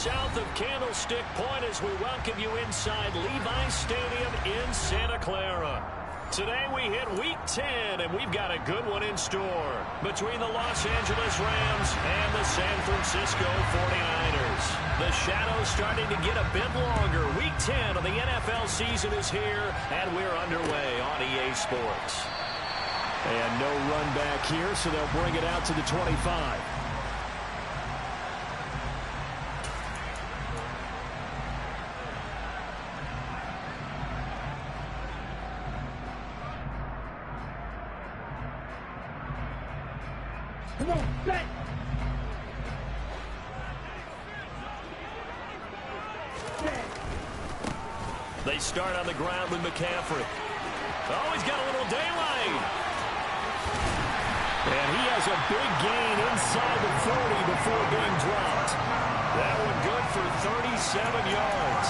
south of Candlestick Point as we welcome you inside Levi's Stadium in Santa Clara. Today we hit Week 10, and we've got a good one in store between the Los Angeles Rams and the San Francisco 49ers. The shadow's starting to get a bit longer. Week 10 of the NFL season is here, and we're underway on EA Sports. And no run back here, so they'll bring it out to the 25. Come on, set! They start on the ground with McCaffrey. Oh, he's got a little daylight. And he has a big gain inside the 40 before being dropped. That one good for 37 yards.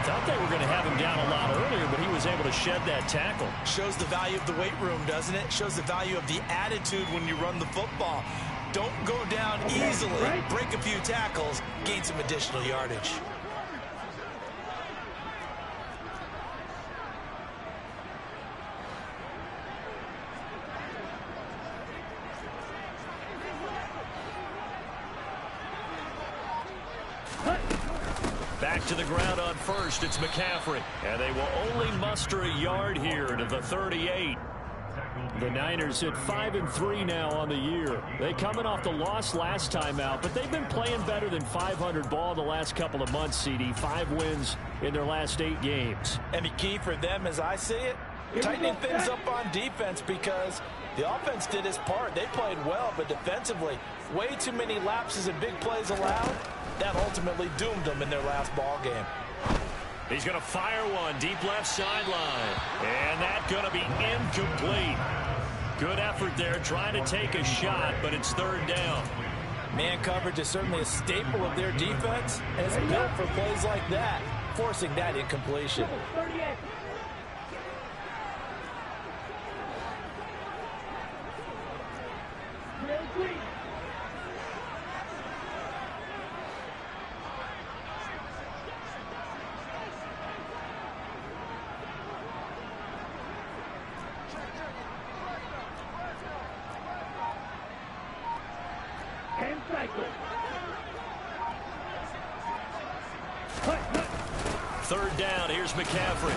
Thought they were going to have him down a lot earlier, but he was able to shed that tackle. Shows the value of the weight room, doesn't it? Shows the value of the attitude when you run the football. Don't go down easily. Break a few tackles, gain some additional yardage. Back to the ground on first, it's McCaffrey. And they will only muster a yard here to the 38. The Niners at 5-3 now on the year. They coming off the loss last time out, but they've been playing better than 500 ball the last couple of months, CD. 5 wins in their last 8 games. And the key for them, as I see it, tightening things up on defense, because the offense did its part. They played well, but defensively, way too many lapses and big plays allowed. That ultimately doomed them in their last ball game. He's going to fire one deep left sideline. And that's going to be incomplete. Good effort there trying to take a shot, but it's third down. Man coverage is certainly a staple of their defense, and it's built for plays like that, forcing that incompletion. Third down, here's McCaffrey.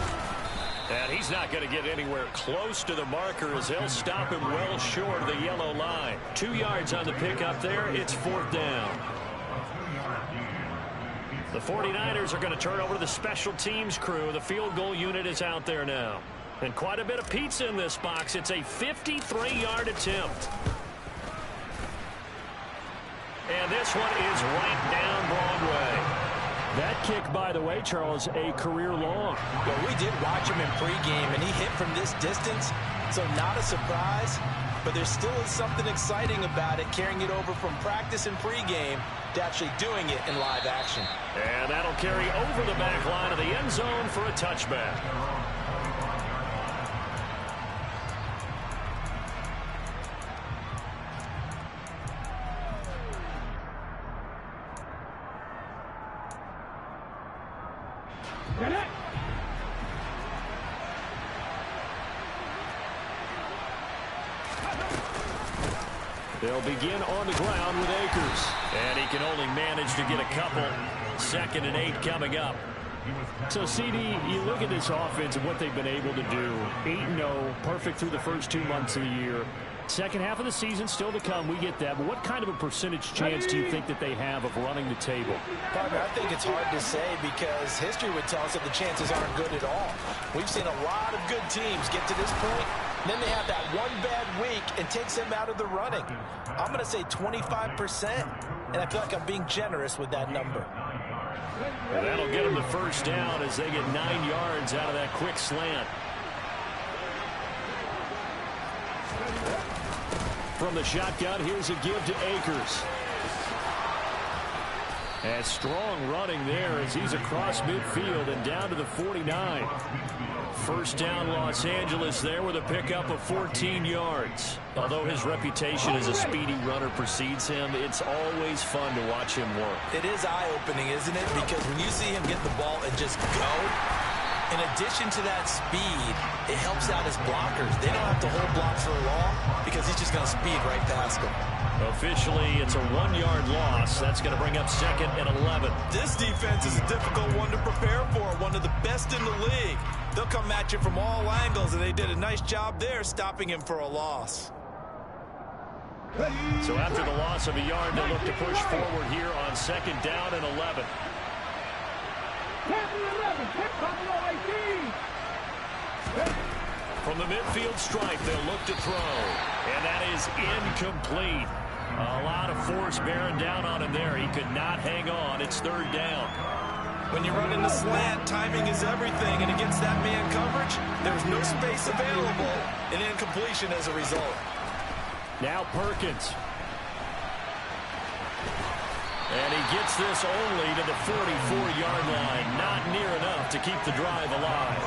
And he's not going to get anywhere close to the marker as they'll stop him well short of the yellow line. 2 yards on the pickup there. It's fourth down. The 49ers are going to turn over to the special teams crew. The field goal unit is out there now. And quite a bit of pizza in this box. It's a 53-yard attempt. And this one is right down Broadway. That kick, by the way, Charles, a career long. Well, we did watch him in pregame, and he hit from this distance, so not a surprise. But there still is something exciting about it, carrying it over from practice and pregame to actually doing it in live action. And that'll carry over the back line of the end zone for a touchback. They'll begin on the ground with Akers. And he can only manage to get a couple. 2nd and 8 coming up. So, CD, you look at this offense and what they've been able to do. 8-0, perfect through the first 2 months of the year. Second half of the season still to come, we get that. But what kind of a percentage chance do you think that they have of running the table? Partner, I think it's hard to say because history would tell us that the chances aren't good at all. We've seen a lot of good teams get to this point, and then they have that one bad week and takes them out of the running. I'm going to say 25%, and I feel like I'm being generous with that number. Well, that'll get them the first down as they get 9 yards out of that quick slant. From the shotgun, here's a give to Akers. And strong running there as he's across midfield and down to the 49. First down, Los Angeles there with a pickup of 14 yards. Although his reputation as a speedy runner precedes him, it's always fun to watch him work. It is eye-opening, isn't it? Because when you see him get the ball and just go, in addition to that speed, it helps out his blockers. They don't have to hold block for long because he's just going to speed right past them. Officially, it's a 1-yard loss. That's going to bring up 2nd and 11. This defense is a difficult one to prepare for, one of the best in the league. They'll come at you from all angles, and they did a nice job there stopping him for a loss. So after the loss of a yard, they'll look to push forward here on 2nd down and 11. From the midfield stripe, they'll look to throw. And that is incomplete. A lot of force bearing down on him there. He could not hang on. It's 3rd down. When you run in the slant, timing is everything. And against that man coverage, there's no space available. An incompletion as a result. Now Perkins. And he gets this only to the 44-yard line. Not near enough to keep the drive alive.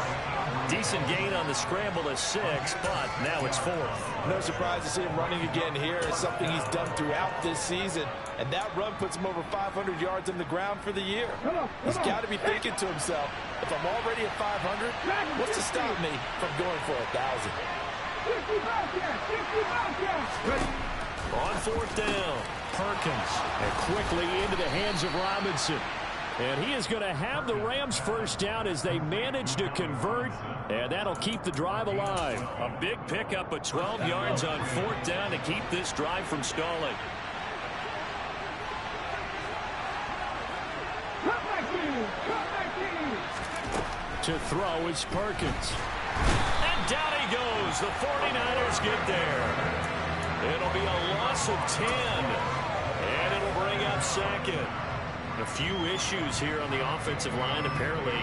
Decent gain on the scramble is 6, but now it's 4th. No surprise to see him running again here. It's something he's done throughout this season. And that run puts him over 500 yards on the ground for the year. He's got to be thinking to himself, if I'm already at 500, what's to stop me from going for 1,000? On 4th down, Perkins. And quickly into the hands of Robinson. And he is going to have the Rams first down as they manage to convert. And that'll keep the drive alive. A big pickup of 12 yards on 4th down to keep this drive from stalling. To throw is Perkins. And down he goes. The 49ers get there. It'll be a loss of 10. And it'll bring up 2nd. A few issues here on the offensive line. Apparently,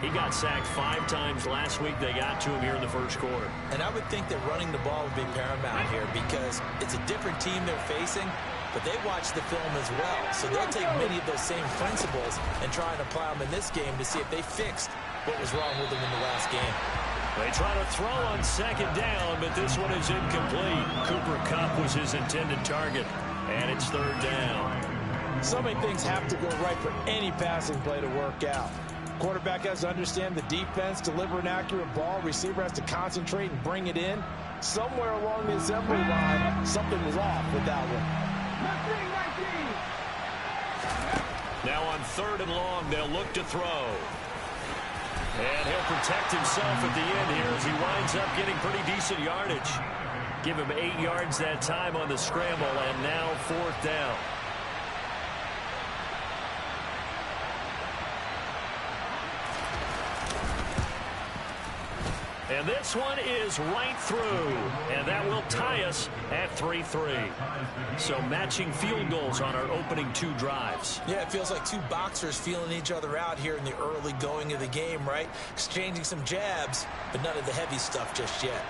he got sacked 5 times last week. They got to him here in the first quarter. And I would think that running the ball would be paramount here because it's a different team they're facing, but they watch the film as well. So they'll take many of those same principles and try and apply them in this game to see if they fixed what was wrong with them in the last game. They try to throw on 2nd down, but this one is incomplete. Cooper Kupp was his intended target, and it's 3rd down. So many things have to go right for any passing play to work out. Quarterback has to understand the defense, deliver an accurate ball. Receiver has to concentrate and bring it in. Somewhere along the assembly line, something was off with that one. Now on 3rd and long, they'll look to throw. And he'll protect himself at the end here as he winds up getting pretty decent yardage. Give him 8 yards that time on the scramble, and now 4th down. And this one is right through, and that will tie us at 3-3. So matching field goals on our opening 2 drives. Yeah, it feels like 2 boxers feeling each other out here in the early going of the game, right? Exchanging some jabs, but none of the heavy stuff just yet.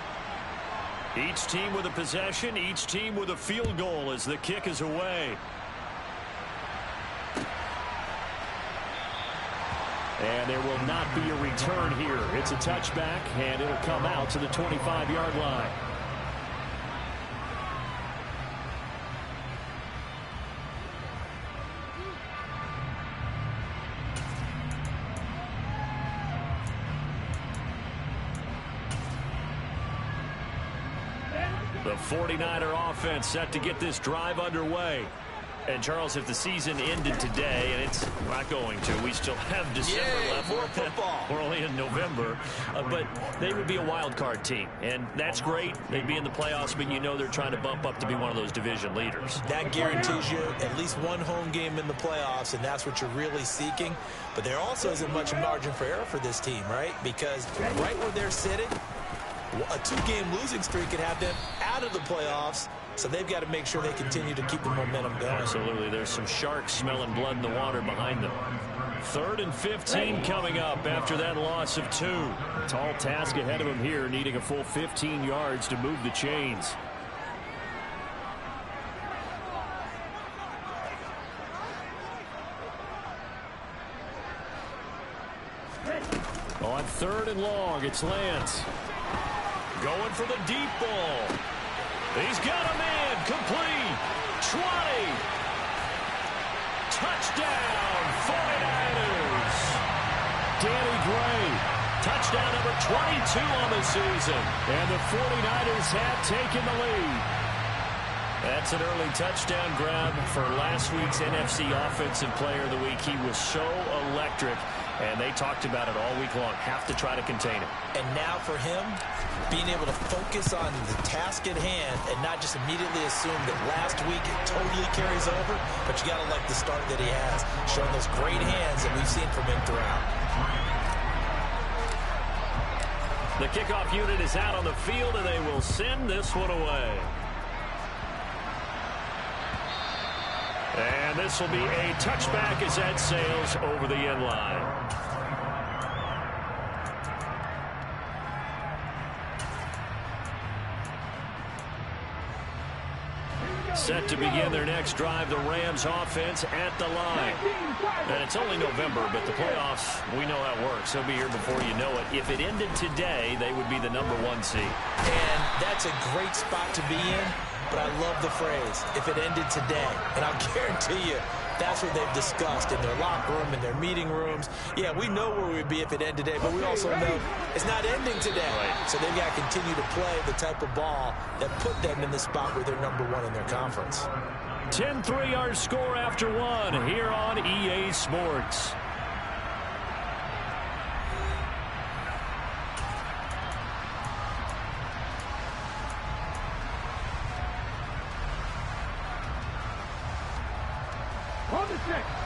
Each team with a possession, each team with a field goal as the kick is away. And there will not be a return here. It's a touchback, and it'll come out to the 25-yard line. The 49er offense set to get this drive underway. And, Charles, if the season ended today, and it's not going to, we still have December left. More football. We're only in November. But they would be a wild card team, and that's great. They'd be in the playoffs, but you know they're trying to bump up to be one of those division leaders. That guarantees you at least one home game in the playoffs, and that's what you're really seeking. But there also isn't much margin for error for this team, right? Because right where they're sitting, a 2-game losing streak could have them out of the playoffs. So they've got to make sure they continue to keep the momentum going. Absolutely. There's some sharks smelling blood in the water behind them. 3rd and 15 coming up after that loss of 2. Tall task ahead of him here, needing a full 15 yards to move the chains. On 3rd and long, it's Lance. Going for the deep ball. He's got a man. Complete. 20. Touchdown, 49ers. Danny Gray. Touchdown number 22 on the season. And the 49ers have taken the lead. That's an early touchdown grab for last week's NFC Offensive Player of the Week. He was so electric, and they talked about it all week long. Have to try to contain him. And now for him, being able to focus on the task at hand and not just immediately assume that last week it totally carries over, but you got to like the start that he has, showing those great hands that we've seen from him throughout. The kickoff unit is out on the field, and they will send this one away. And this will be a touchback as that sails over the end line. Set to begin their next drive, the Rams offense at the line. And it's only November, but the playoffs, we know how it works. They'll be here before you know it. If it ended today, they would be the #1 seed. And that's a great spot to be in, but I love the phrase, if it ended today. And I'll guarantee you, that's what they've discussed in their locker room, in their meeting rooms. Yeah, we know where we'd be if it ended today, but we also know it's not ending today. Right. So they've got to continue to play the type of ball that put them in the spot where they're #1 in their conference. 10-3 our score after one here on EA Sports.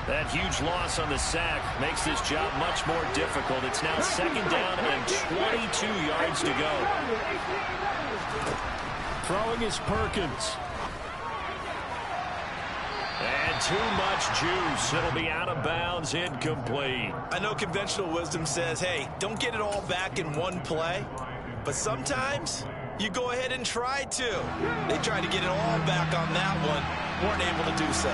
That huge loss on the sack makes this job much more difficult. It's now 2nd down and 22 yards to go. Throwing is Perkins. And too much juice. It'll be out of bounds, incomplete. I know conventional wisdom says, hey, don't get it all back in one play. But sometimes you go ahead and try to. They tried to get it all back on that one. Weren't able to do so.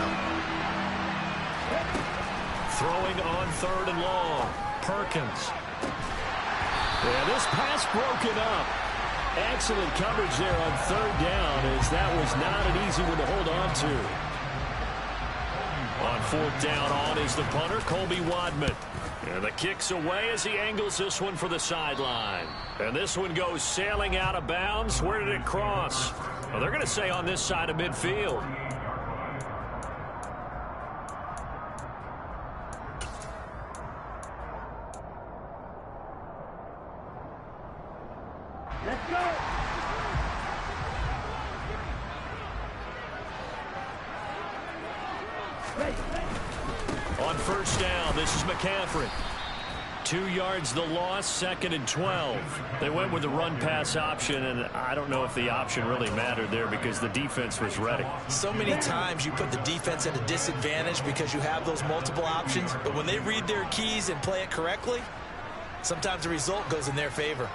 Throwing on 3rd and long. Perkins. Yeah, this pass broken up. Excellent coverage there on 3rd down, as that was not an easy one to hold on to. On 4th down, on is the punter, Colby Wadman. And the kick's away as he angles this one for the sideline. And this one goes sailing out of bounds. Where did it cross? Well, they're going to say on this side of midfield. Let's go! On 1st down, this is McCaffrey. 2 yards the loss, 2nd and 12. They went with the run-pass option, and I don't know if the option really mattered there because the defense was ready. So many times you put the defense at a disadvantage because you have those multiple options, but when they read their keys and play it correctly, sometimes the result goes in their favor.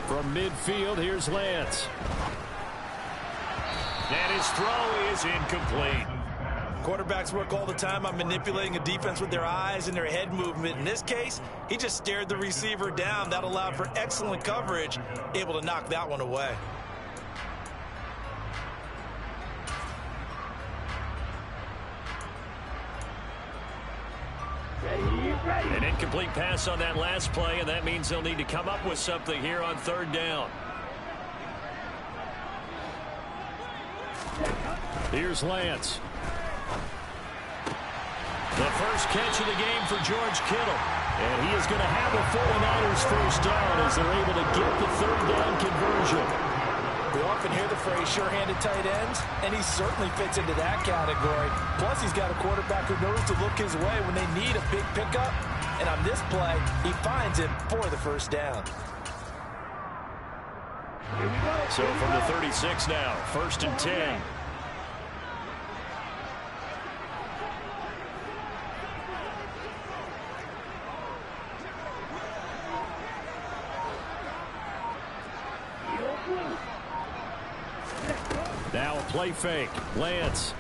From midfield, here's Lance. And his throw is incomplete. Quarterbacks work all the time on manipulating a defense with their eyes and their head movement. In this case, he just stared the receiver down. That allowed for excellent coverage, able to knock that one away. An incomplete pass on that last play, and that means they'll need to come up with something here on 3rd down. Here's Lance. The first catch of the game for George Kittle. And he is going to have a 49ers first down as they're able to get the 3rd down conversion. We often hear the phrase sure-handed tight ends, and he certainly fits into that category. Plus, he's got a quarterback who knows to look his way when they need a big pickup. And on this play, he finds him for the first down. So from the 36 now, 1st and 10. Now a play fake. Lance.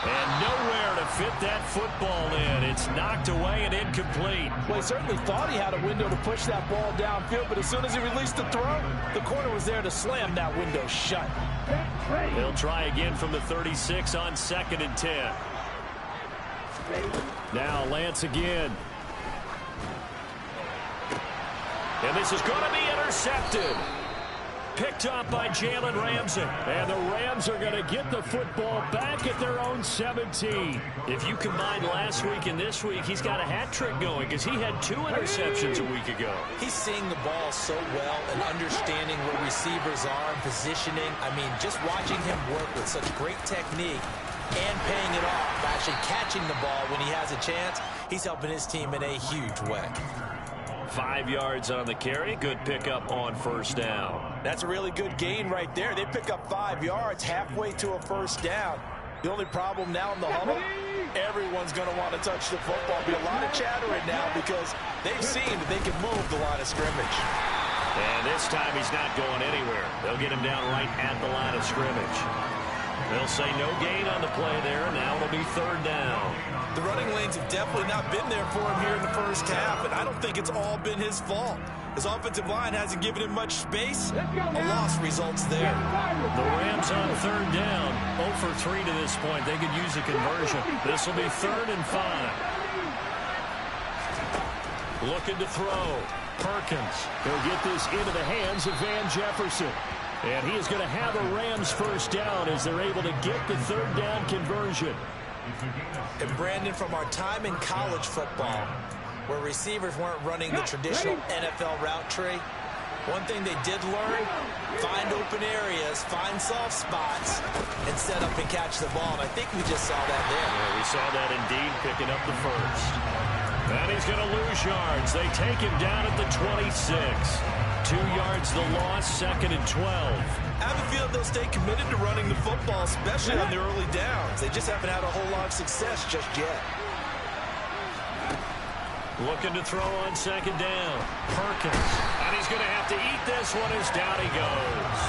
And nowhere to fit that football in. It's knocked away and incomplete. Well, he certainly thought he had a window to push that ball downfield, but as soon as he released the throw, the corner was there to slam that window shut. He'll try again from the 36 on 2nd and 10. Now Lance again. And this is going to be intercepted. Picked up by Jalen Ramsey. And the Rams are going to get the football back at their own 17. If you combine last week and this week, he's got a hat trick going because he had 2 interceptions a week ago. He's seeing the ball so well and understanding where receivers are and positioning. I mean, just watching him work with such great technique and paying it off by actually catching the ball when he has a chance, he's helping his team in a huge way. 5 yards on the carry. Good pickup on first down. That's a really good gain right there. They pick up 5 yards halfway to a first down. The only problem now in the huddle, everyone's going to want to touch the football. Be a lot of chattering now because they've seen that they can move the line of scrimmage. And this time he's not going anywhere. They'll get him down right at the line of scrimmage. They'll say no gain on the play there. Now it'll be 3rd down. The running lanes have definitely not been there for him here in the first half, and I don't think it's all been his fault. His offensive line hasn't given him much space. A loss results there. The Rams on 3rd down. 0 for 3 to this point. They could use a conversion. This will be 3rd and 5. Looking to throw. Perkins. He'll get this into the hands of Van Jefferson. And he is going to have a Rams first down as they're able to get the 3rd down conversion. And Brandon, from our time in college football, where receivers weren't running the traditional NFL route tree, one thing they did learn, find open areas, find soft spots, and set up and catch the ball. And I think we just saw that there. Yeah, we saw that indeed, picking up the first. And he's going to lose yards. They take him down at the 26. 2 yards the loss, 2nd and 12. I have a feeling they'll stay committed to running the football, especially on the early downs. They just haven't had a whole lot of success just yet. Looking to throw on 2nd down. Perkins. And he's going to have to eat this one as down he goes.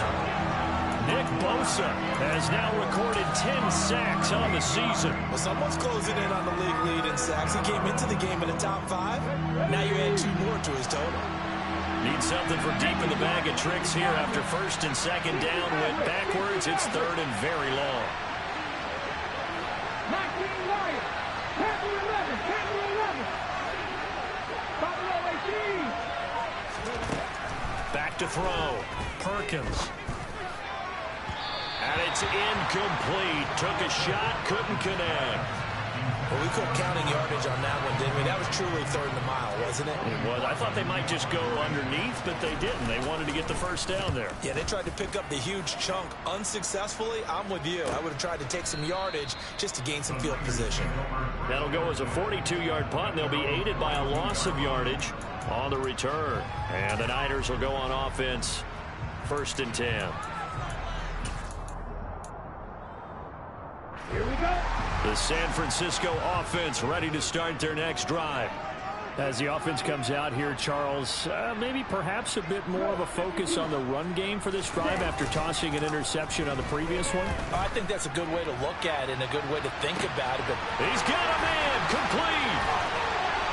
Nick Bosa has now recorded 10 sacks on the season. Well, someone's closing in on the league lead in sacks. He came into the game in the top 5. Now you add 2 more to his total. Need something for deep in the bag of tricks here after 1st and 2nd down. Went backwards. It's 3rd and very long. Back to throw. Perkins. And it's incomplete. Took a shot, couldn't connect. Well, we quit counting yardage on that one, didn't we? That was truly 3rd and a mile, wasn't it? It was. I thought they might just go underneath, but they didn't. They wanted to get the first down there. Yeah, they tried to pick up the huge chunk unsuccessfully. I'm with you. I would have tried to take some yardage just to gain some field position. That'll go as a 42-yard punt, and they'll be aided by a loss of yardage on the return. And the Niners will go on offense, 1st and 10. Here we go. The San Francisco offense ready to start their next drive. As the offense comes out here, Charles, maybe perhaps a bit more of a focus on the run game for this drive after tossing an interception on the previous one? I think that's a good way to look at it and a good way to think about it. But he's got a man complete.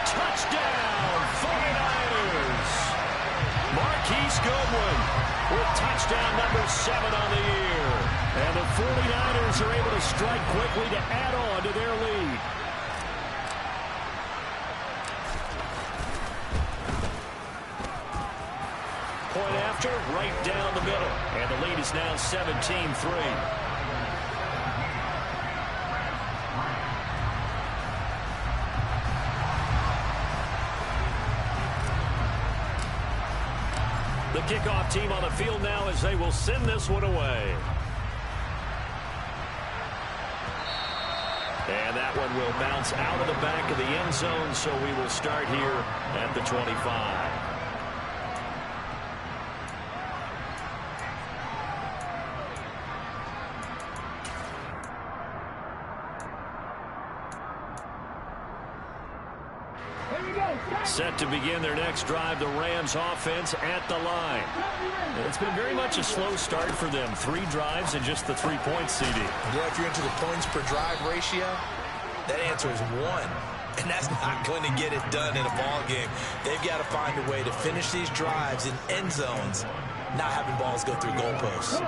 Touchdown, 49ers. Marquise Goodwin with touchdown number 7 on the year. And the 49ers are able to strike quickly to add on to their lead. Point after, right down the middle. And the lead is now 17-3. The kickoff team on the field now as they will send this one away. And that one will bounce out of the back of the end zone, so we will start here at the 25. Set to begin their next drive, the Rams offense at the line. It's been very much a slow start for them. 3 drives and just the 3 points, CD. Yeah, if you're into the points per drive ratio, That answer is 1. And that's not going to get it done in a ball game. They've got to find a way to finish these drives in end zones, not having balls go through goalposts.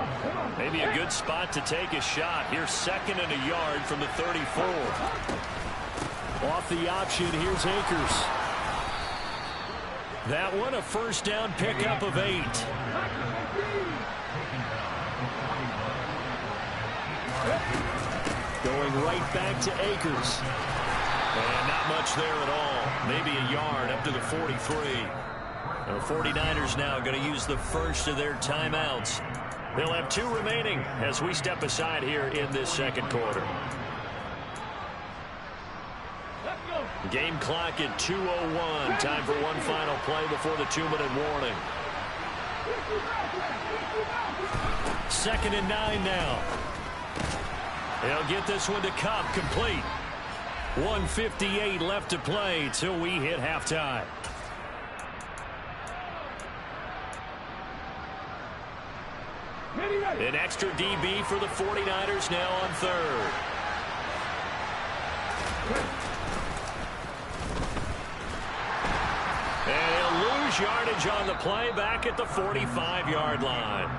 Maybe a good spot to take a shot. Here's 2nd and a yard from the 34. Off the option, here's Akers. That one, a first down pickup of 8. Going right back to Akers. And not much there at all. Maybe a yard up to the 43. The 49ers now going to use the first of their timeouts. They'll have 2 remaining as we step aside here in this second quarter. Game clock at 2:01. Time for one final play before the 2-minute warning. 2nd and 9 now. They'll get this one to Kupp, complete. 1:58 left to play till we hit halftime. An extra DB for the 49ers now on 3rd. And he'll lose yardage on the play back at the 45-yard line.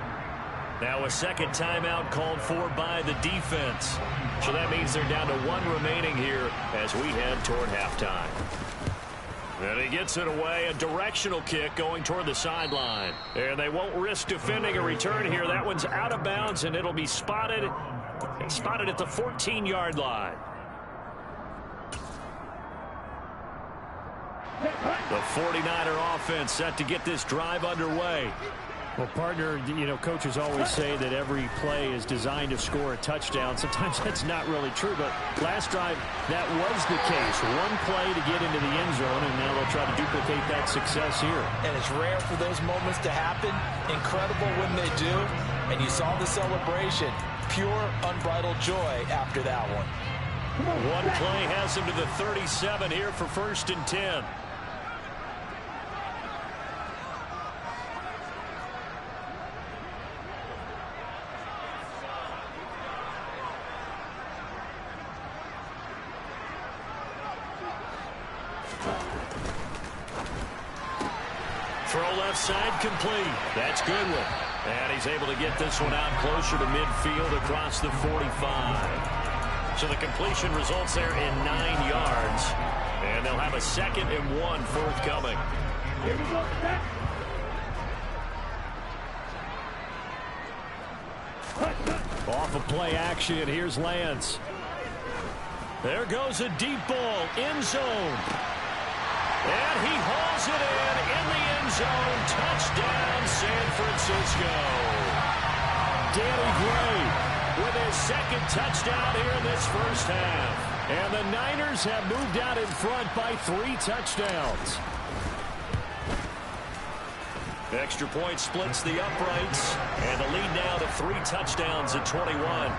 Now a second timeout called for by the defense. So that means they're down to 1 remaining here as we head toward halftime. And he gets it away, a directional kick going toward the sideline. And they won't risk defending a return here. That one's out of bounds, and it'll be spotted at the 14-yard line. The 49er offense set to get this drive underway. Well, partner, you know, coaches always say that every play is designed to score a touchdown. Sometimes that's not really true, but last drive, that was the case. 1 play to get into the end zone, and now they'll try to duplicate that success here. And it's rare for those moments to happen. Incredible when they do. And you saw the celebration. Pure, unbridled joy after that one. 1 play has him to the 37 here for 1st and 10. Throw left side complete. That's Goodwin. And he's able to get this one out closer to midfield across the 45. So the completion results there in 9 yards. And they'll have a 2nd and 1 forthcoming. Off of play action, here's Lance. There goes a deep ball, end zone. And he hauls it in the end zone. Touchdown, San Francisco. Danny Gray with his 2nd touchdown here in this first half. And the Niners have moved out in front by 3 touchdowns. Extra point splits the uprights. And the lead now to 3 touchdowns at 21.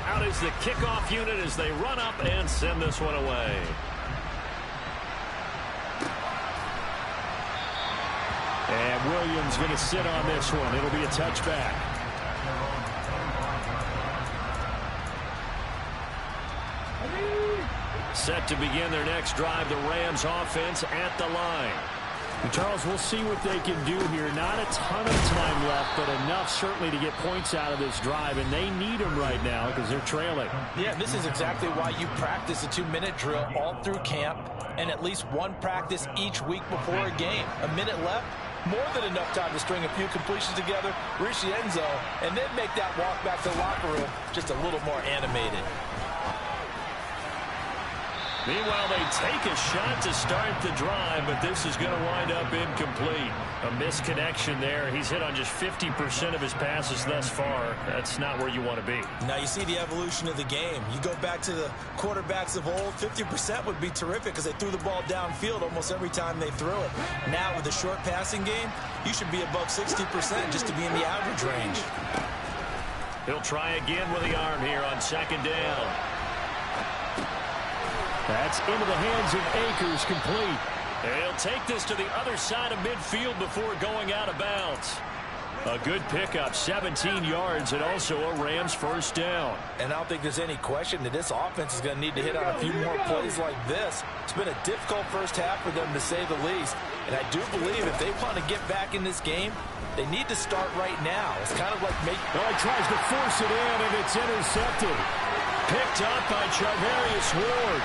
Out is the kickoff unit as they run up and send this one away. And Williams going to sit on this one. It'll be a touchback. Set to begin their next drive, the Rams offense at the line. And Charles, we'll see what they can do here. Not a ton of time left, but enough certainly to get points out of this drive, and they need them right now because they're trailing. Yeah, this is exactly why you practice a 2-minute drill all through camp and at least 1 practice each week before a game. A minute left, more than enough time to string a few completions together, reach the end zone, and then make that walk back to the locker room just a little more animated. Meanwhile, they take a shot to start the drive, but this is going to wind up incomplete. A misconnection there. He's hit on just 50% of his passes thus far. That's not where you want to be. Now you see the evolution of the game. You go back to the quarterbacks of old, 50% would be terrific because they threw the ball downfield almost every time they threw it. Now with the short passing game, you should be above 60% just to be in the average range. He'll try again with the arm here on 2nd down. That's into the hands of Akers, complete. And he'll take this to the other side of midfield before going out of bounds. A good pickup, 17 yards, and also a Rams first down. And I don't think there's any question that this offense is going to need to hit on a few more plays like this. It's been a difficult first half for them, to say the least. And I do believe if they want to get back in this game, they need to start right now. It's kind of like he tries to force it in, and it's intercepted. Picked up by Charvarius Ward.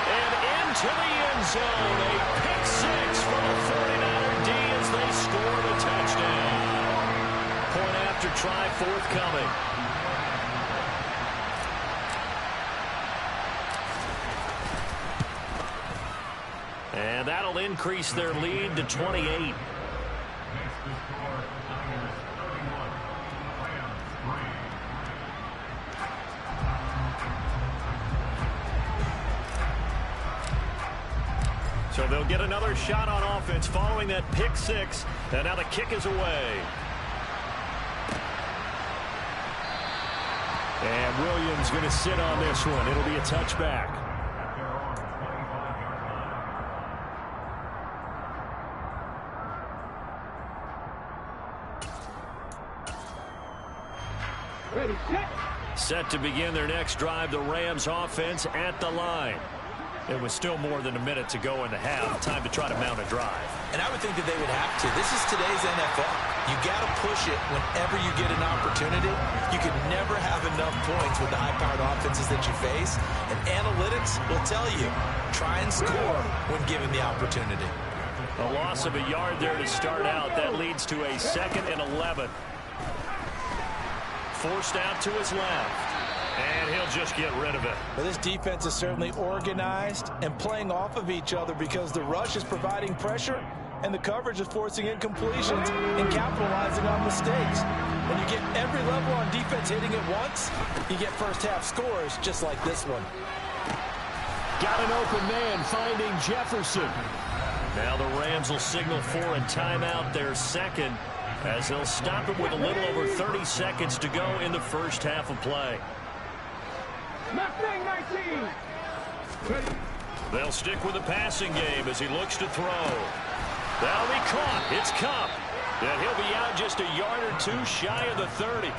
And into the end zone. A pick six from a 49er D as they score the touchdown. Point after try forthcoming. And that'll increase their lead to 28. So they'll get another shot on offense following that pick six. And now the kick is away. And Williams going to sit on this one. It'll be a touchback. Set to begin their next drive, the Rams offense at the line. It was still more than a minute to go in the half. Time to try to mount a drive. And I would think that they would have to. This is today's NFL. You got to push it whenever you get an opportunity. You can never have enough points with the high-powered offenses that you face. And analytics will tell you, try and score when given the opportunity. A loss of a yard there to start out. That leads to a 2nd and 11. Forced out to his left. And he'll just get rid of it. Well, this defense is certainly organized and playing off of each other because the rush is providing pressure and the coverage is forcing incompletions and capitalizing on mistakes. When you get every level on defense hitting it once, you get first half scores just like this one. Got an open man finding Jefferson. Now the Rams will signal for a timeout, their second, as they'll stop it with a little over 30 seconds to go in the first half of play. They'll stick with the passing game as he looks to throw. That'll be caught. It's Kupp. And he'll be out just a yard or two shy of the 30.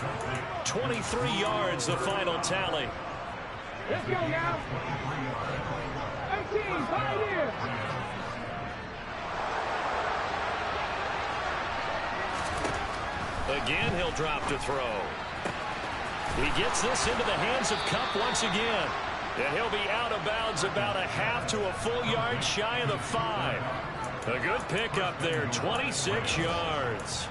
23 yards, the final tally. Let's go now. 18, 5 years. Again, he'll drop to throw. He gets this into the hands of Kupp once again. And he'll be out of bounds about a half to a full yard shy of the 5. A good pickup there, 26 yards.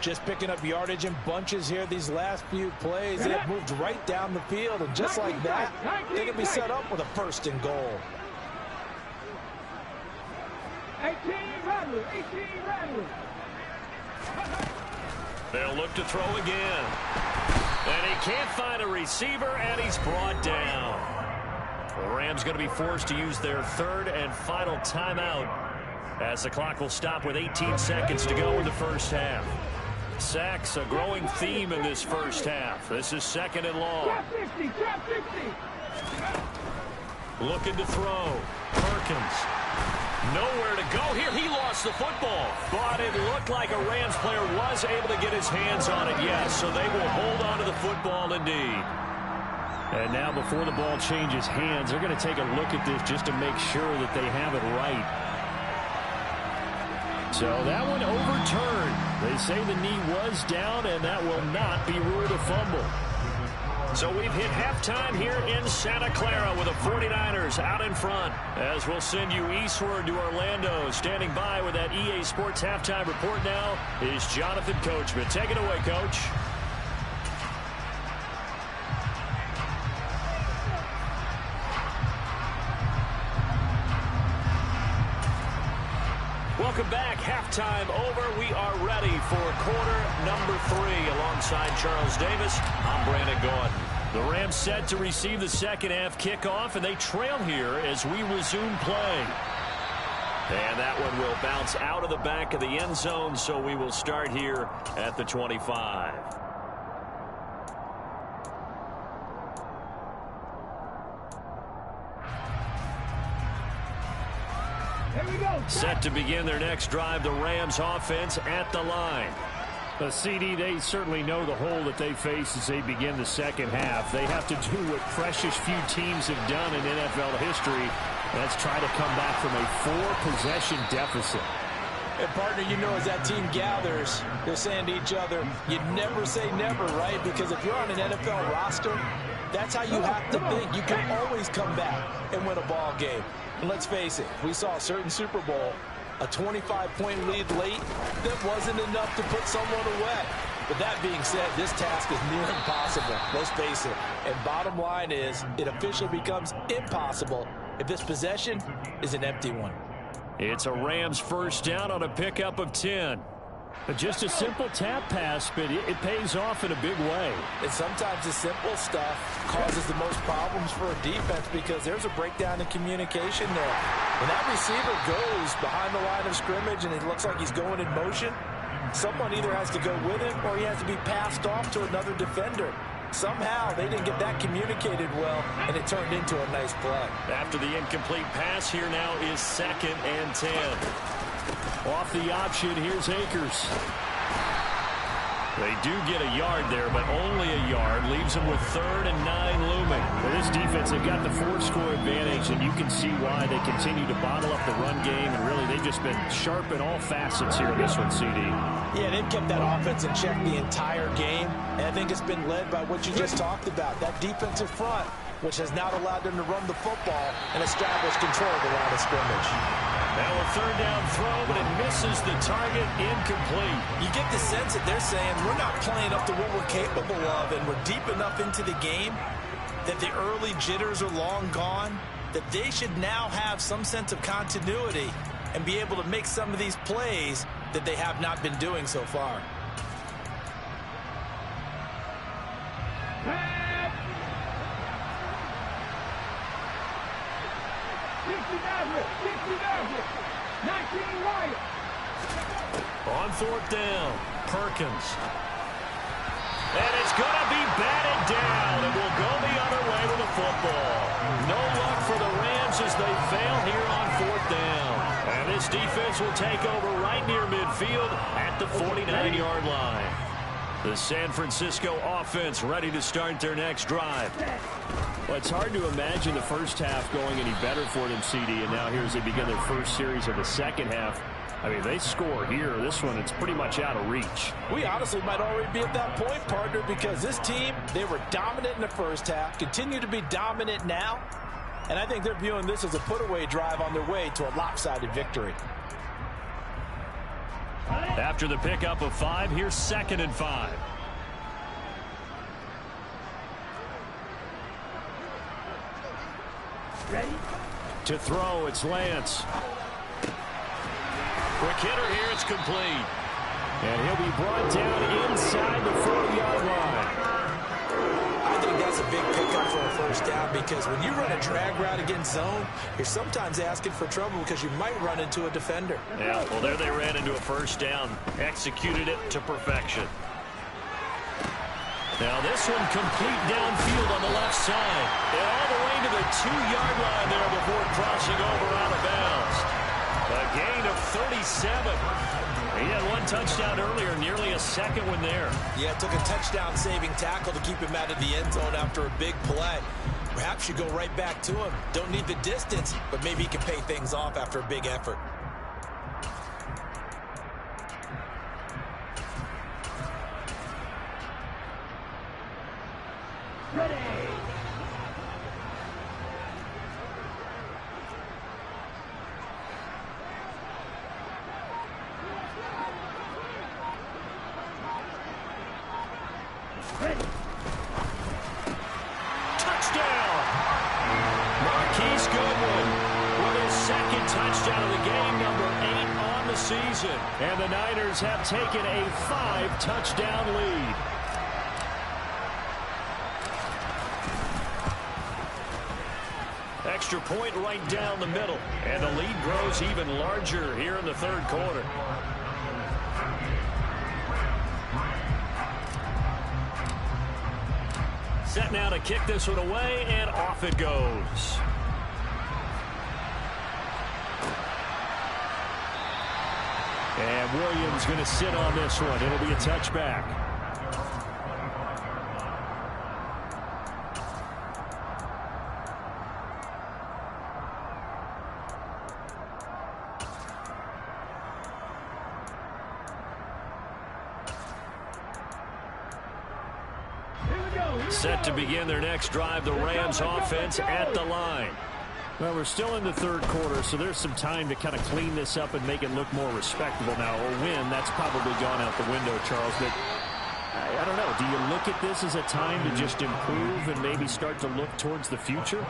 Just picking up yardage in bunches here these last few plays. They have moved right down the field, and just like that, they can be set up with a 1st and goal. 18 Rattler, 18 Rattler. They'll look to throw again. And he can't find a receiver, and he's brought down. The Rams going to be forced to use their 3rd and final timeout as the clock will stop with 18 seconds to go in the first half. Sacks, a growing theme in this first half. This is 2nd and long. Trap 60, trap 60. Looking to throw. Perkins. Nowhere to go here. He lost the football. But it looked like a Rams player was able to get his hands on it, yes. So they will hold on to the football indeed. And now before the ball changes hands, they're going to take a look at this just to make sure that they have it right. So that one overturned. They say the knee was down, and that will not be ruled a fumble. So we've hit halftime here in Santa Clara with the 49ers out in front. As we'll send you eastward to Orlando. Standing by with that EA Sports halftime report now is Jonathan Coachman. Take it away, Coach. Welcome back. Halftime over. We are ready for quarter number 3. Alongside Charles Davis, I'm Brandon Gaudin. The Rams set to receive the second half kickoff, and they trail here as we resume play. And that one will bounce out of the back of the end zone, so we will start here at the 25. Here we Set to begin their next drive, the Rams offense at the line. CD, they certainly know the hole that they face as they begin the second half. They have to do what precious few teams have done in NFL history. Let's try to come back from a 4-possession deficit. And, partner, you know, as that team gathers, they're saying to each other, you never say never, right? Because if you're on an NFL roster, that's how you have to think. You can always come back and win a ball game. And let's face it, we saw a certain Super Bowl, a 25-point lead late, that wasn't enough to put someone away. But that being said, this task is near impossible. Let's face it. And bottom line is, it officially becomes impossible if this possession is an empty one. It's a Rams first down on a pickup of 10. Just a simple tap pass, but it pays off in a big way. And sometimes the simple stuff causes the most problems for a defense because there's a breakdown in communication there. When that receiver goes behind the line of scrimmage and it looks like he's going in motion, someone either has to go with him or he has to be passed off to another defender. Somehow they didn't get that communicated well, and it turned into a nice play. After the incomplete pass, here now is 2nd and 10. Off the option, here's Akers. They do get a yard there, but only a yard. Leaves them with 3rd and 9 looming. For this defense, they've got the 4-score advantage, and you can see why they continue to bottle up the run game, and really they've just been sharp in all facets here in this one, CD. Yeah, they've kept that offense in check the entire game, and I think it's been led by what you just talked about, that defensive front, which has not allowed them to run the football and establish control of the line of scrimmage. Now a 3rd down throw, but it misses the target, incomplete. You get the sense that they're saying we're not playing up to what we're capable of, and we're deep enough into the game that the early jitters are long gone, that they should now have some sense of continuity and be able to make some of these plays that they have not been doing so far. On 4th down, Perkins. And it's going to be batted down, and will go the other way with the football. No luck for the Rams as they fail here on 4th down. And this defense will take over right near midfield at the 49-yard line. The San Francisco offense ready to start their next drive. Well, it's hard to imagine the first half going any better for them, CD, and now here as they begin their first series of the second half. I mean, they score here. This one, it's pretty much out of reach. We honestly might already be at that point, partner, because this team, they were dominant in the first half, continue to be dominant now, and I think they're viewing this as a put-away drive on their way to a lopsided victory. After the pickup of 5, here's 2nd and 5. Ready? To throw, it's Lance. Quick hitter here, it's complete. And he'll be brought down inside the 40-yard line. I think that's a big pickup for a first down because when you run a drag route against zone, you're sometimes asking for trouble because you might run into a defender. Yeah, well, there they ran into a first down. Executed it to perfection. Now this one complete downfield on the left side. And all the way to the 2-yard line there before crossing over out of bounds. A gain of 37. He had 1 touchdown earlier, nearly a second one there. Yeah, it took a touchdown-saving tackle to keep him out of the end zone after a big play. Perhaps you go right back to him. Don't need the distance, but maybe he can pay things off after a big effort. Ready? Touchdown! Marquise Goodwin with his 2nd touchdown of the game, number 8 on the season. And the Niners have taken a 5-touchdown lead. Extra point right down the middle. And the lead grows even larger here in the 3rd quarter. Set now to kick this one away, and off it goes. And Williams going to sit on this one. It'll be a touchback. Set to begin their next drive, the Rams offense at the line. Well, we're still in the third quarter, so there's some time to kind of clean this up and make it look more respectable now. A win, that's probably gone out the window, Charles. But I don't know. Do you look at this as a time to just improve and maybe start to look towards the future?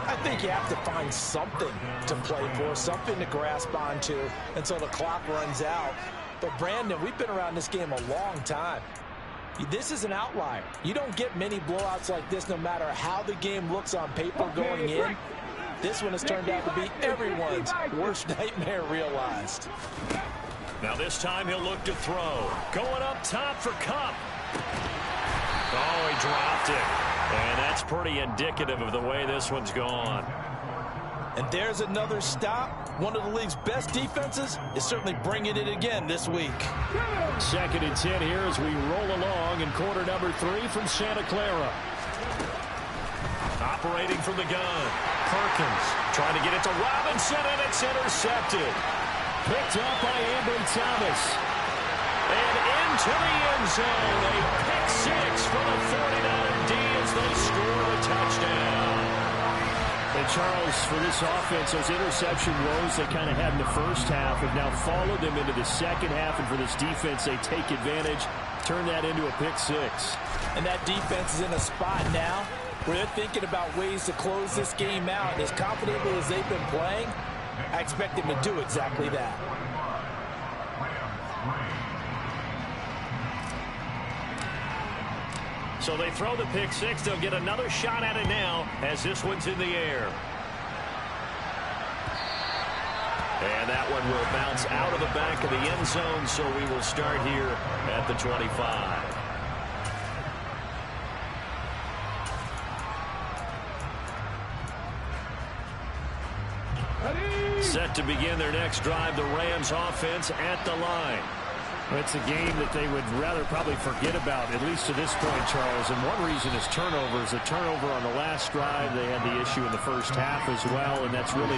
I think you have to find something to play for, something to grasp onto until the clock runs out. But, Brandon, we've been around this game a long time. This is an outlier. You don't get many blowouts like this no matter how the game looks on paper going in. This one has turned out to be everyone's worst nightmare realized. Now this time he'll look to throw. Going up top for Kupp. Oh, he dropped it. And that's pretty indicative of the way this one's gone. And there's another stop. One of the league's best defenses is certainly bringing it again this week. 2nd and 10 here as we roll along in quarter number 3 from Santa Clara. Operating from the gun. Perkins trying to get it to Robinson, and it's intercepted. Picked up by Ambry Thomas. And into the end zone. A pick six for the 49er D as they score a touchdown. And Charles, for this offense, those interception woes they kind of had in the first half have now followed them into the second half. And for this defense, they take advantage, turn that into a pick six. And that defense is in a spot now where they're thinking about ways to close this game out. And as confidently as they've been playing, I expect them to do exactly that. So they throw the pick six. They'll get another shot at it now as this one's in the air. And that one will bounce out of the back of the end zone, so we will start here at the 25. Set to begin their next drive, the Rams offense at the line. It's a game that they would rather probably forget about, at least to this point, Charles. And one reason is turnovers. A turnover on the last drive. They had the issue in the first half as well, and that's really,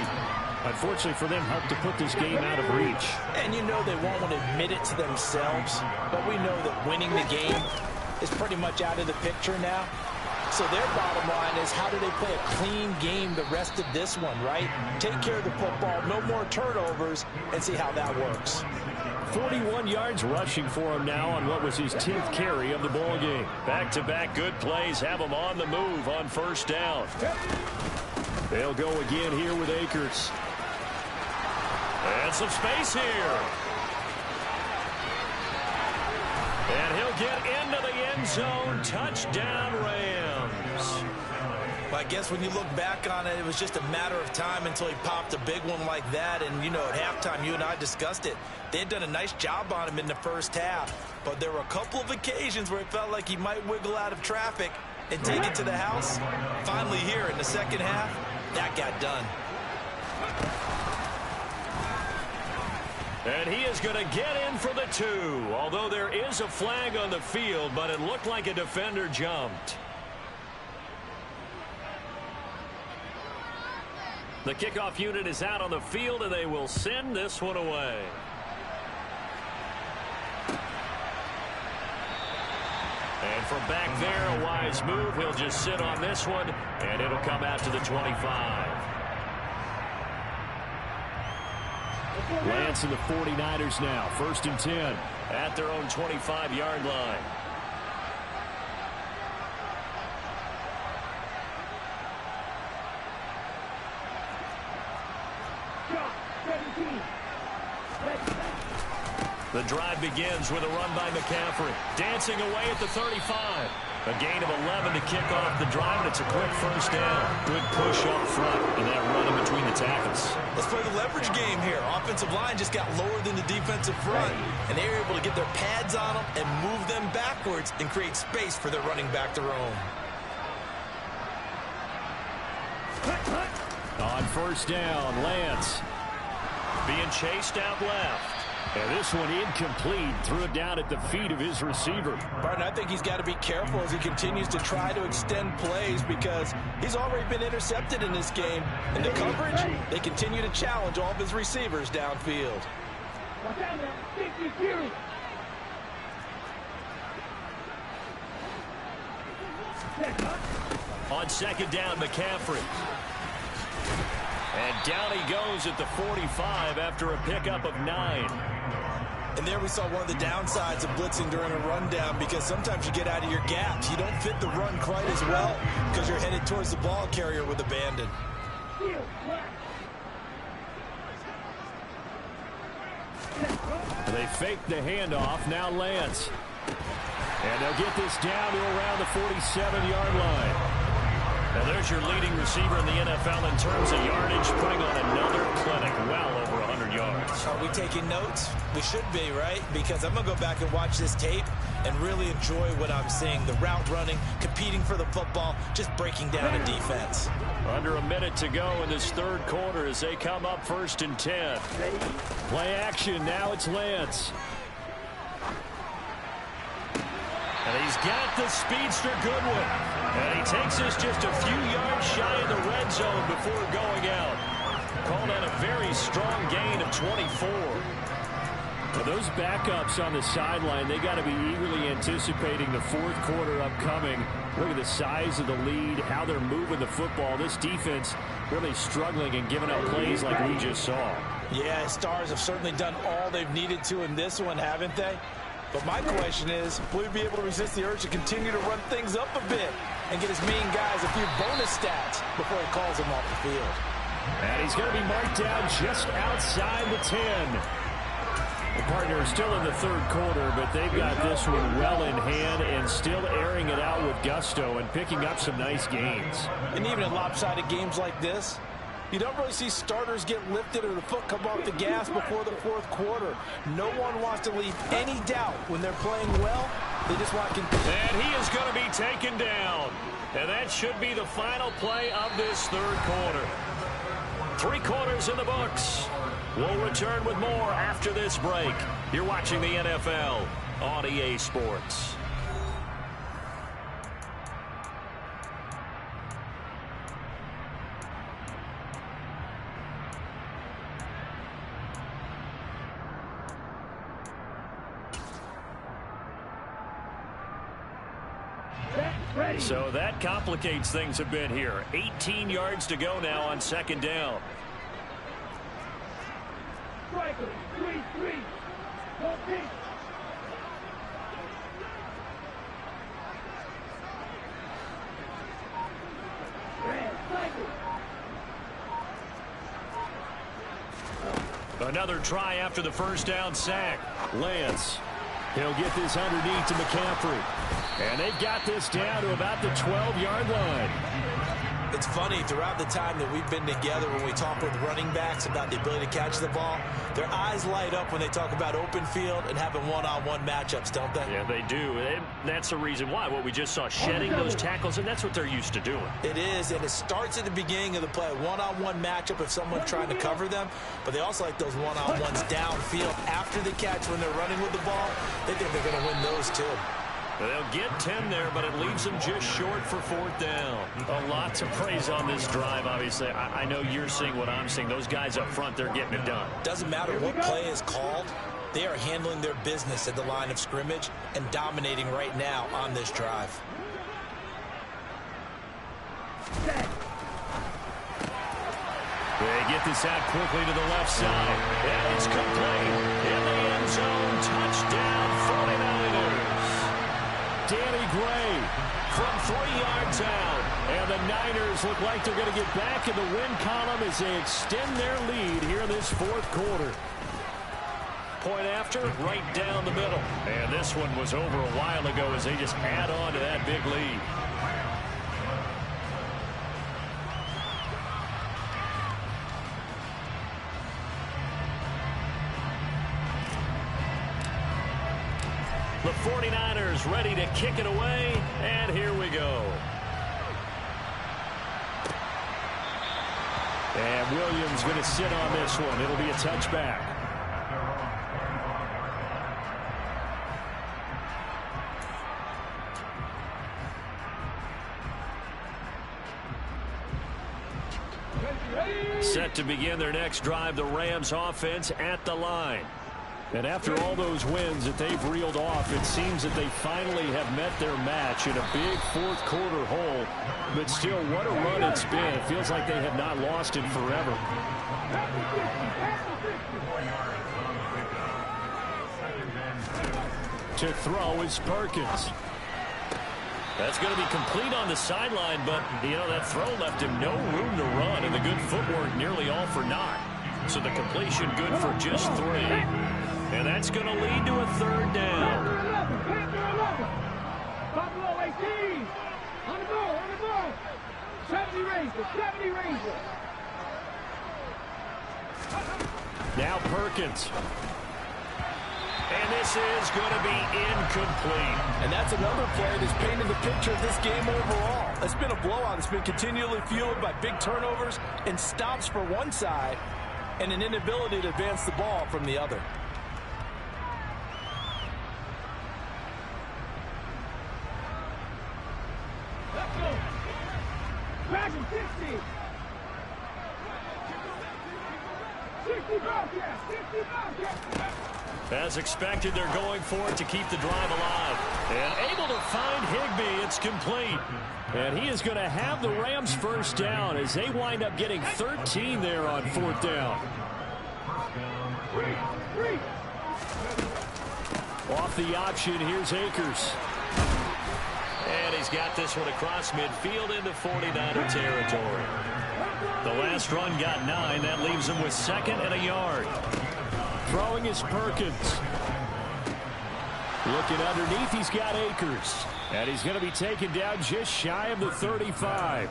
unfortunately for them, helped to put this game out of reach. And you know they won't want to admit it to themselves, but we know that winning the game is pretty much out of the picture now. So their bottom line is, how do they play a clean game the rest of this one, right? Take care of the football, no more turnovers, and see how that works. 41 yards rushing for him now on what was his 10th carry of the ball game. Back-to-back good plays have him on the move on first down. They'll go again here with Akers. And some space here. And he'll get into the end zone. Touchdown, Rams. Well, I guess when you look back on it, it was just a matter of time until he popped a big one like that. And, you know, at halftime, you and I discussed it. They had done a nice job on him in the first half. But there were a couple of occasions where it felt like he might wiggle out of traffic and take it to the house. Finally here in the second half, that got done. And he is going to get in for the 2. Although there is a flag on the field, but it looked like a defender jumped. The kickoff unit is out on the field, and they will send this one away. And from back there, a wise move. He'll just sit on this one, and it'll come out to the 25. Lance and the 49ers now. 1st and 10. At their own 25-yard line. The drive begins with a run by McCaffrey. Dancing away at the 35. A gain of 11 to kick off the drive, and it's a quick first down. Good push up front, and that run in between the tackles. Let's play the leverage game here. Offensive line just got lower than the defensive front, and they were able to get their pads on them and move them backwards and create space for their running back to roam. On first down, Lance. Being chased out left. And this one incomplete. Threw it down at the feet of his receiver. Barton, I think he's got to be careful as he continues to try to extend plays because he's already been intercepted in this game. And the coverage, they continue to challenge all of his receivers downfield. Watch out now. Stick your fury. On second down, McCaffrey. And down he goes at the 45 after a pickup of 9. And there we saw one of the downsides of blitzing during a rundown because sometimes you get out of your gaps. You don't fit the run quite as well because you're headed towards the ball carrier with abandon. They fake the handoff. Now Lance. And they'll get this down to around the 47-yard line. Now there's your leading receiver in the NFL in terms of yardage, putting on another clinic, well over 100 yards. Are we taking notes? We should be, right? Because I'm going to go back and watch this tape and really enjoy what I'm seeing. The route running, competing for the football, just breaking down a defense. Under a minute to go in this third quarter as they come up 1st and 10. Play action. Now it's Lance. And he's got the speedster Goodwin. And he takes us just a few yards shy of the red zone before going out. Called out a very strong gain of 24. Well, those backups on the sideline, they got to be eagerly anticipating the fourth quarter upcoming. Look at the size of the lead, how they're moving the football. This defense really struggling and giving up plays like we just saw. Yeah, Stars have certainly done all they've needed to in this one, haven't they? But my question is, will he be able to resist the urge to continue to run things up a bit and get his main guys a few bonus stats before he calls them off the field? And he's going to be marked down just outside the 10. The partner is still in the third quarter, but they've got this one well in hand and still airing it out with gusto and picking up some nice gains. And even in lopsided games like this, you don't really see starters get lifted or the foot come off the gas before the fourth quarter. No one wants to leave any doubt when they're playing well. They just want to continue. And he is going to be taken down. And that should be the final play of this third quarter. 3 quarters in the books. We'll return with more after this break. You're watching the NFL on EA Sports. So that complicates things a bit here. 18 yards to go now on second down. Striker, 3-3. Don't think. Red, cycle. Another try after the first down sack. Lance. He'll get this underneath to McCaffrey. And they've got this down to about the 12-yard line. It's funny, throughout the time that we've been together when we talk with running backs about the ability to catch the ball, their eyes light up when they talk about open field and having one-on-one matchups, don't they? Yeah, they do. And that's the reason why. What we just saw, shedding those tackles, and that's what they're used to doing. It is, and it starts at the beginning of the play. One-on-one matchup if someone's trying to cover them, but they also like those one-on-ones downfield after the catch when they're running with the ball. They think they're going to win those too. They'll get 10 there, but it leaves them just short for fourth down. A lot to praise on this drive, obviously. I know you're seeing what I'm seeing. Those guys up front, they're getting it done. Doesn't matter what play is called. They are handling their business at the line of scrimmage and dominating right now on this drive. They get this out quickly to the left side. And it's complete. In the end zone, touchdown 49ers. Danny Gray From 3 yards out. and the Niners look like they're going to get back in the win column as they extend their lead here in this fourth quarter. Point after, right down the middle. And this one was over a while ago as they just add on to that big lead. The 49ers ready to kick it away, and here we go. And Williams going to sit on this one. It'll be a touchback. Set to begin their next drive, the Rams offense at the line. And after all those wins that they've reeled off, it seems that they finally have met their match in a big fourth quarter hole. But still, what a run it's been. It feels like they have not lost in forever. To throw is Perkins. That's going to be complete on the sideline, but, you know, that throw left him no room to run, and the good footwork nearly all for naught. So the completion good for just 3. And that's going to lead to a third down. Buffalo 18. On the ball. 70 Ranger. Now Perkins. And this is going to be incomplete. And that's another play that's painted the picture of this game overall. It's been a blowout. It's been continually fueled by big turnovers and stops for one side and an inability to advance the ball from the other. Let's go. Back in 60. 60 Bobcats. 60 Bobcats. As expected, they're going for it to keep the drive alive. And able to find Higbee. It's complete. And he is going to have the Rams first down as they wind up getting 13 there on fourth down. Off the option, here's Akers. And he's got this one across midfield into 49er territory. The last run got 9. That leaves him with 2nd and a yard. Throwing is Perkins. Looking underneath, he's got Akers. And he's going to be taken down just shy of the 35.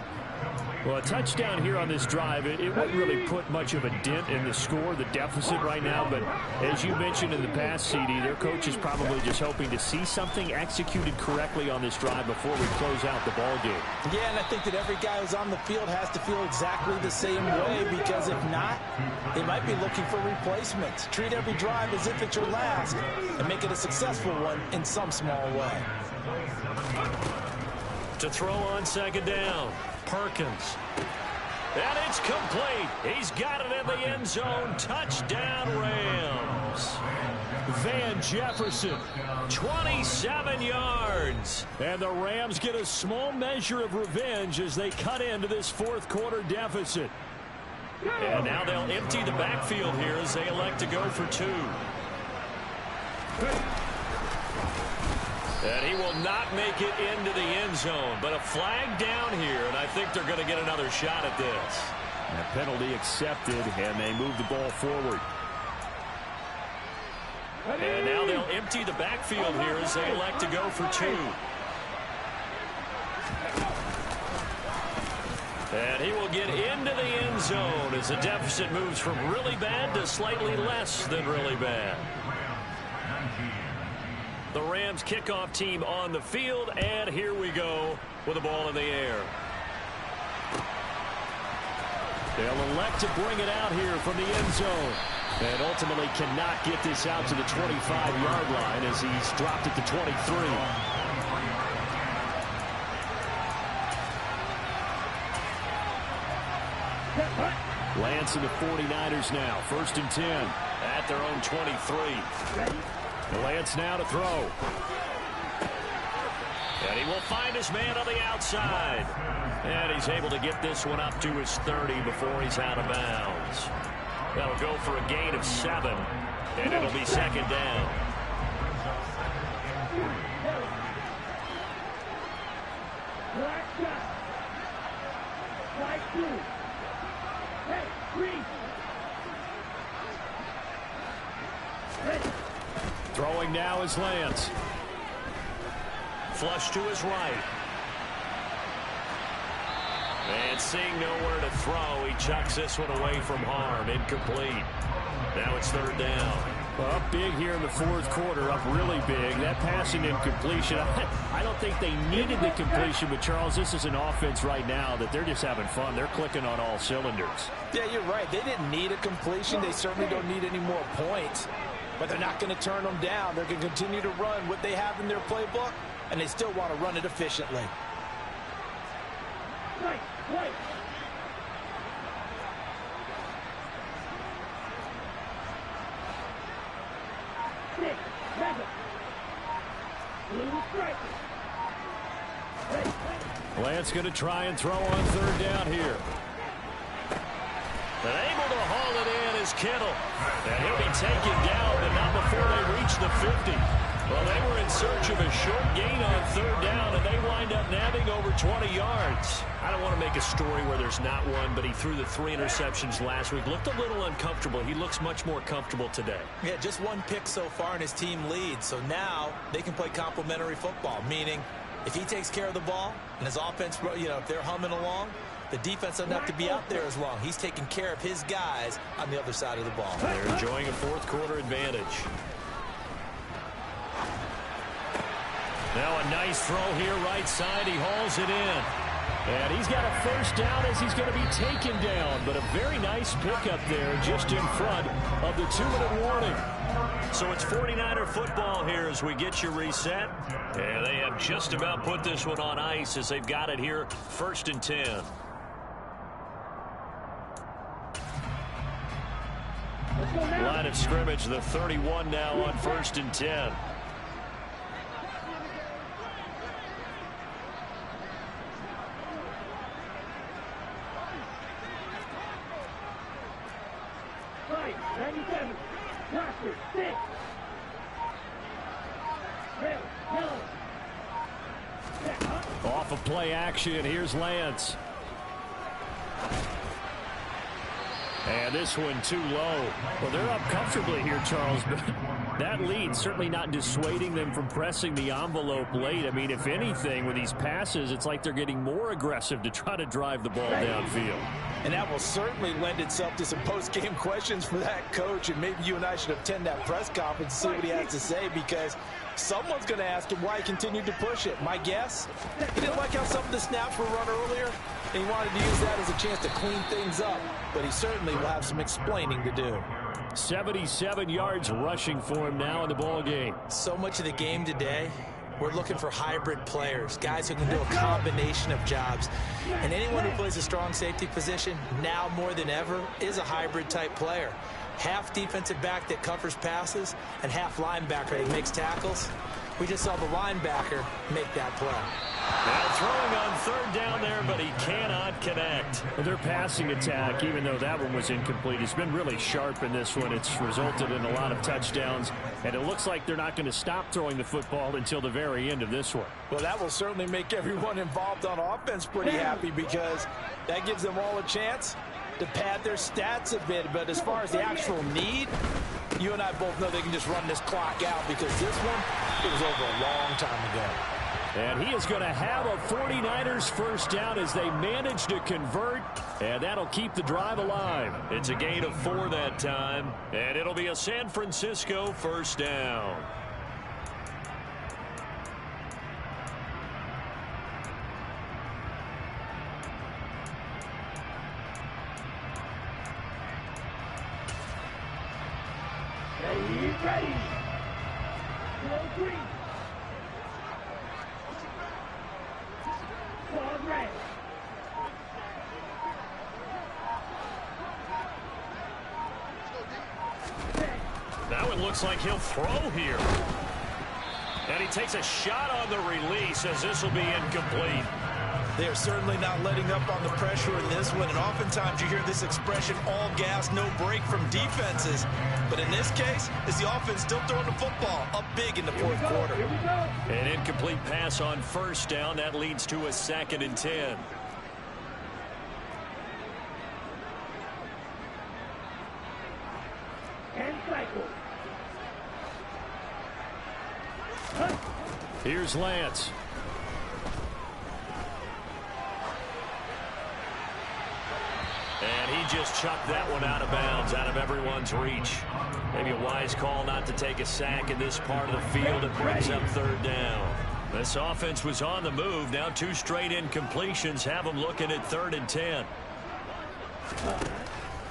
Well, a touchdown here on this drive, it wouldn't really put much of a dent in the score, the deficit right now. But as you mentioned in the past, CD, their coach is probably just hoping to see something executed correctly on this drive before we close out the ball game. Yeah, and I think that every guy who's on the field has to feel exactly the same way, because if not, they might be looking for replacements. Treat every drive as if it's your last and make it a successful one in some small way. To throw on 2nd down, Perkins. And it's complete. He's got it in the end zone. Touchdown, Rams. Van Jefferson. 27 yards. And the Rams get a small measure of revenge as they cut into this fourth quarter deficit. And now they'll empty the backfield here as they elect to go for 2. And he will not make it into the end zone. But a flag down here, and I think they're going to get another shot at this. And a penalty accepted, and they move the ball forward. And now they'll empty the backfield here as they elect to go for 2. And he will get into the end zone as the deficit moves from really bad to slightly less than really bad. The Rams kickoff team on the field, and here we go with the ball in the air. They'll elect to bring it out here from the end zone. And ultimately cannot get this out to the 25-yard line as he's dropped it to 23. Lance and the 49ers now. 1st and 10. At their own 23. Lance now to throw. And he will find his man on the outside. And he's able to get this one up to his 30 before he's out of bounds. That'll go for a gain of 7. And it'll be 2nd down. Throwing now is Lance. Flush to his right. And seeing nowhere to throw, he chucks this one away from harm. Incomplete. Now it's 3rd down. Well, up big here in the fourth quarter, up really big. That passing incompletion, I don't think they needed the completion, but Charles, this is an offense right now that they're just having fun. They're clicking on all cylinders. Yeah, you're right. They didn't need a completion. They certainly don't need any more points. But they're not going to turn them down. They're going to continue to run what they have in their playbook, and they still want to run it efficiently. Lance going to try and throw on third down here. And able to haul it in is Kittle. And he'll be taken down, but not before they reach the 50. Well, they were in search of a short gain on third down, and they wind up nabbing over 20 yards. I don't want to make a story where there's not one, but he threw the 3 interceptions last week. Looked a little uncomfortable. He looks much more comfortable today. Yeah, just 1 pick so far, and his team leads. So now they can play complementary football, meaning if he takes care of the ball and his offense, if they're humming along, the defense doesn't have to be out there as long. He's taking care of his guys on the other side of the ball. They're enjoying a fourth-quarter advantage. Now a nice throw here right side. He hauls it in. And he's got a first down as he's going to be taken down. But a very nice pickup there just in front of the 2-minute warning. So it's 49er football here as we get you reset. And they have just about put this one on ice as they've got it here, 1st and 10. Line of scrimmage, the 31 now on 1st and 10. Off of play action, here's Lance. And this one too low. Well, they're up comfortably here, Charles, but that lead certainly not dissuading them from pressing the envelope late. I mean, if anything, with these passes, it's like they're getting more aggressive to try to drive the ball downfield. And that will certainly lend itself to some post-game questions for that coach, and maybe you and I should attend that press conference and see what he has to say, because someone's going to ask him why he continued to push it. My guess, he didn't like how some of the snaps were run earlier, and he wanted to use that as a chance to clean things up, but he certainly will have some explaining to do. 77 yards rushing for him now in the ball game. So much of the game today, we're looking for hybrid players, guys who can do a combination of jobs. And anyone who plays a strong safety position, now more than ever, is a hybrid type player. Half defensive back that covers passes and half linebacker that makes tackles. We just saw the linebacker make that play. Now throwing on third down there, but he cannot connect. Well, their passing attack, even though that one was incomplete, it's been really sharp in this one. It's resulted in a lot of touchdowns, and it looks like they're not going to stop throwing the football until the very end of this one. Well, that will certainly make everyone involved on offense pretty happy, because that gives them all a chance to pad their stats a bit. But as far as the actual need, you and I both know they can just run this clock out, because this one, it was over a long time ago. And he is going to have a 49ers first down as they manage to convert, and that'll keep the drive alive. It's a gain of 4 that time, and it'll be a San Francisco first down. Ready. Slow green. Ball red. Now it looks like he'll throw here. And he takes a shot on the release as this will be incomplete. They are certainly not letting up on the pressure in this one, and oftentimes you hear this expression, all gas, no break from defenses. But in this case, is the offense still throwing the football up big in the fourth quarter. An incomplete pass on first down. That leads to a 2nd and 10. And cycle. Here's Lance. And he just chucked that one out of bounds, out of everyone's reach. Maybe a wise call not to take a sack in this part of the field. It brings up third down. This offense was on the move. Now 2 straight incompletions have them looking at 3rd and 10.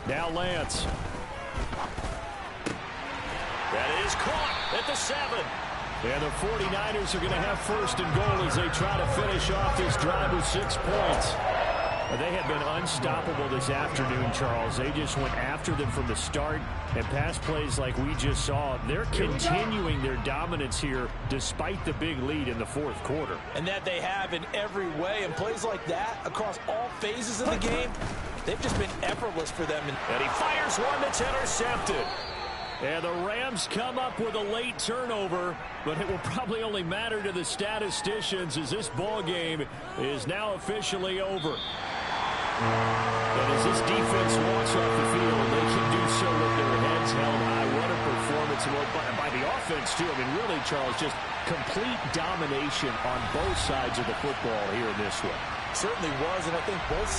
Now Lance. That is caught at the 7. And the 49ers are going to have 1st and goal as they try to finish off this drive with 6 points. They have been unstoppable this afternoon, Charles. They just went after them from the start, and pass plays like we just saw. They're continuing their dominance here despite the big lead in the fourth quarter. And that they have in every way. And plays like that across all phases of the game, they've just been effortless for them. And he fires one that's intercepted. And the Rams come up with a late turnover, but it will probably only matter to the statisticians as this ball game is now officially over. And as this defense walks off the field, they can do so with their heads held high. What a performance by the offense, too. I mean, really, Charles, just complete domination on both sides of the football here in this one. Certainly was, and I think both